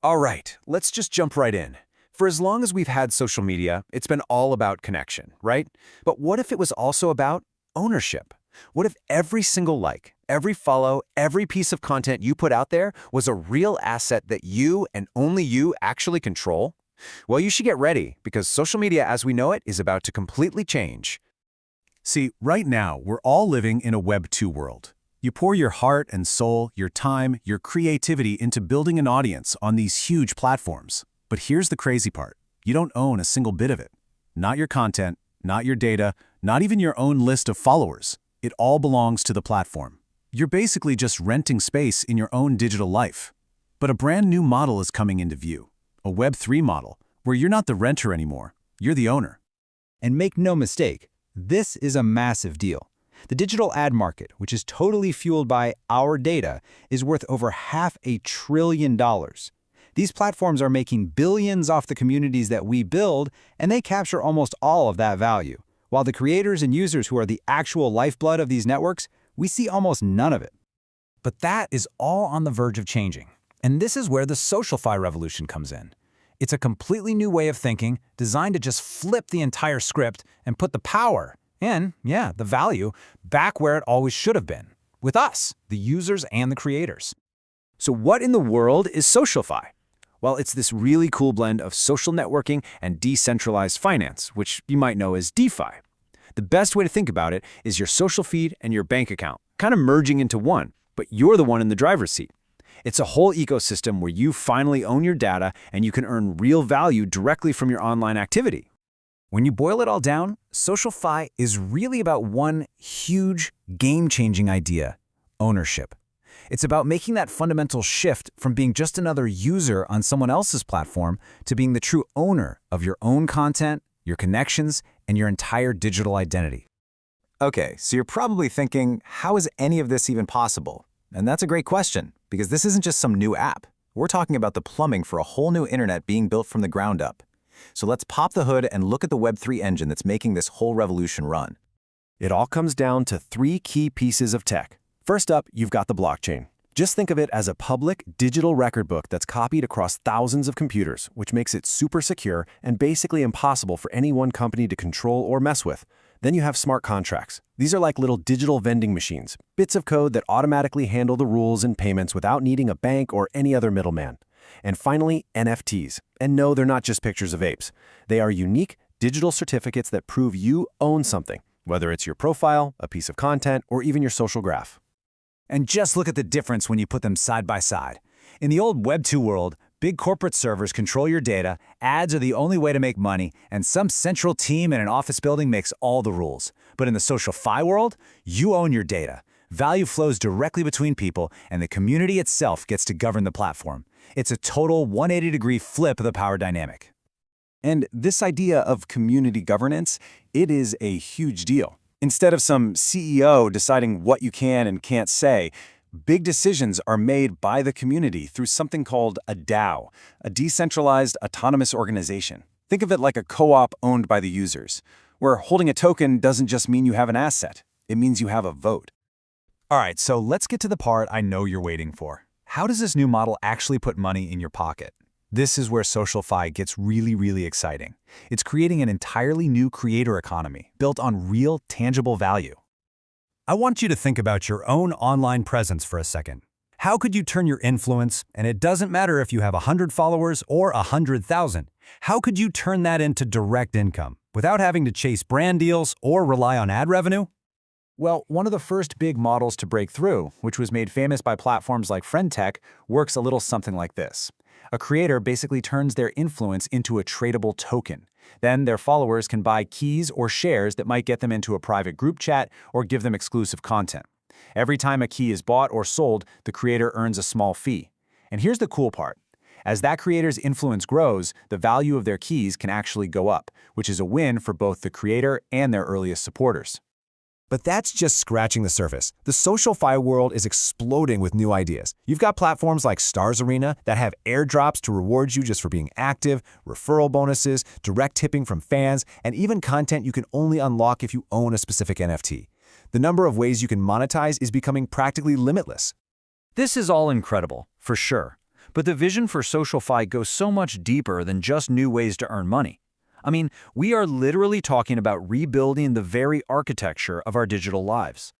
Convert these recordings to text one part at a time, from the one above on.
All right, let's just jump right in. For as long as we've had social media, it's been all about connection, right? But what if it was also about ownership? What if every single like, every follow, every piece of content you put out there was a real asset that you and only you actually control? Well, you should get ready, because social media as we know it is about to completely change. See, right now, we're all living in a Web 2 world. You pour your heart and soul, your time, your creativity into building an audience on these huge platforms. But here's the crazy part. You don't own a single bit of it. Not your content, not your data, not even your own list of followers. It all belongs to the platform. You're basically just renting space in your own digital life. But a brand new model is coming into view. A Web 3 model, where you're not the renter anymore, you're the owner. And make no mistake, this is a massive deal. The digital ad market, which is totally fueled by our data, is worth over $500 billion. These platforms are making billions off the communities that we build, and they capture almost all of that value. While the creators and users who are the actual lifeblood of these networks, we see almost none of it. But that is all on the verge of changing. And this is where the SocialFi revolution comes in. It's a completely new way of thinking, designed to just flip the entire script and put the power and, the value back where it always should have been, with us, the users and the creators. So what in the world is SocialFi? Well, it's this really cool blend of social networking and decentralized finance, which you might know as DeFi. The best way to think about it is your social feed and your bank account, kind of merging into one, but you're the one in the driver's seat. It's a whole ecosystem where you finally own your data and you can earn real value directly from your online activity. When you boil it all down, SocialFi is really about one huge, game-changing idea: ownership. It's about making that fundamental shift from being just another user on someone else's platform to being the true owner of your own content, your connections, and your entire digital identity. Okay, so you're probably thinking, how is any of this even possible? And that's a great question, because this isn't just some new app. We're talking about the plumbing for a whole new internet being built from the ground up. So let's pop the hood and look at the Web3 engine that's making this whole revolution run. It all comes down to three key pieces of tech. First up, you've got the blockchain. Just think of it as a public digital record book that's copied across thousands of computers, which makes it super secure and basically impossible for any one company to control or mess with. Then you have smart contracts. These are like little digital vending machines, bits of code that automatically handle the rules and payments without needing a bank or any other middleman. And finally, NFTs. And no, they're not just pictures of apes. They are unique digital certificates that prove you own something, whether it's your profile, a piece of content, or even your social graph. And just look at the difference when you put them side by side. In the old Web 2 world, big corporate servers control your data, ads are the only way to make money, and some central team in an office building makes all the rules. But in the SocialFi world, you own your data. Value flows directly between people, and the community itself gets to govern the platform. It's a total 180-degree flip of the power dynamic. And this idea of community governance, it is a huge deal. Instead of some CEO deciding what you can and can't say, big decisions are made by the community through something called a DAO, a decentralized autonomous organization. Think of it like a co-op owned by the users, where holding a token doesn't just mean you have an asset, it means you have a vote. All right, so let's get to the part I know you're waiting for. How does this new model actually put money in your pocket? This is where SocialFi gets really exciting. It's creating an entirely new creator economy built on real, tangible value. I want you to think about your own online presence for a second. How could you turn your influence, and it doesn't matter if you have 100 followers or 100,000, how could you turn that into direct income without having to chase brand deals or rely on ad revenue? Well, one of the first big models to break through, which was made famous by platforms like FriendTech, works a little something like this. A creator basically turns their influence into a tradable token. Then their followers can buy keys or shares that might get them into a private group chat or give them exclusive content. Every time a key is bought or sold, the creator earns a small fee. And here's the cool part. As that creator's influence grows, the value of their keys can actually go up, which is a win for both the creator and their earliest supporters. But that's just scratching the surface. The SocialFi world is exploding with new ideas. You've got platforms like Stars Arena that have airdrops to reward you just for being active, referral bonuses, direct tipping from fans, and even content you can only unlock if you own a specific NFT. The number of ways you can monetize is becoming practically limitless. This is all incredible, for sure. But the vision for SocialFi goes so much deeper than just new ways to earn money. I mean, we are literally talking about rebuilding the very architecture of our digital lives.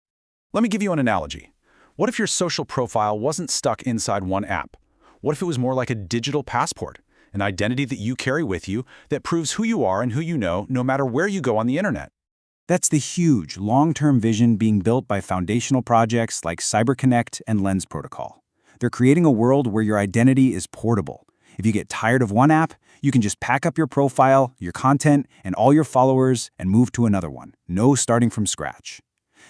Let me give you an analogy. What if your social profile wasn't stuck inside one app? What if it was more like a digital passport, an identity that you carry with you that proves who you are and who you know no matter where you go on the internet? That's the huge, long-term vision being built by foundational projects like CyberConnect and Lens Protocol. They're creating a world where your identity is portable. If you get tired of one app, you can just pack up your profile, your content, and all your followers and move to another one. No starting from scratch.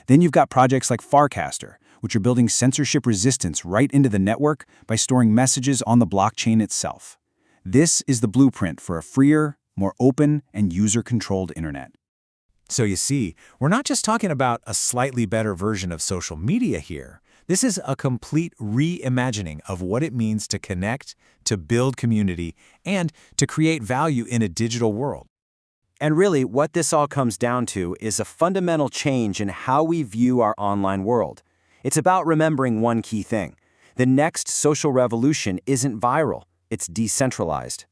Then you've got projects like Farcaster, which are building censorship resistance right into the network by storing messages on the blockchain itself. This is the blueprint for a freer, more open, and user-controlled internet. So you see, we're not just talking about a slightly better version of social media here. This is a complete reimagining of what it means to connect, to build community, and to create value in a digital world. And really, what this all comes down to is a fundamental change in how we view our online world. It's about remembering one key thing. The next social revolution isn't viral, it's decentralized.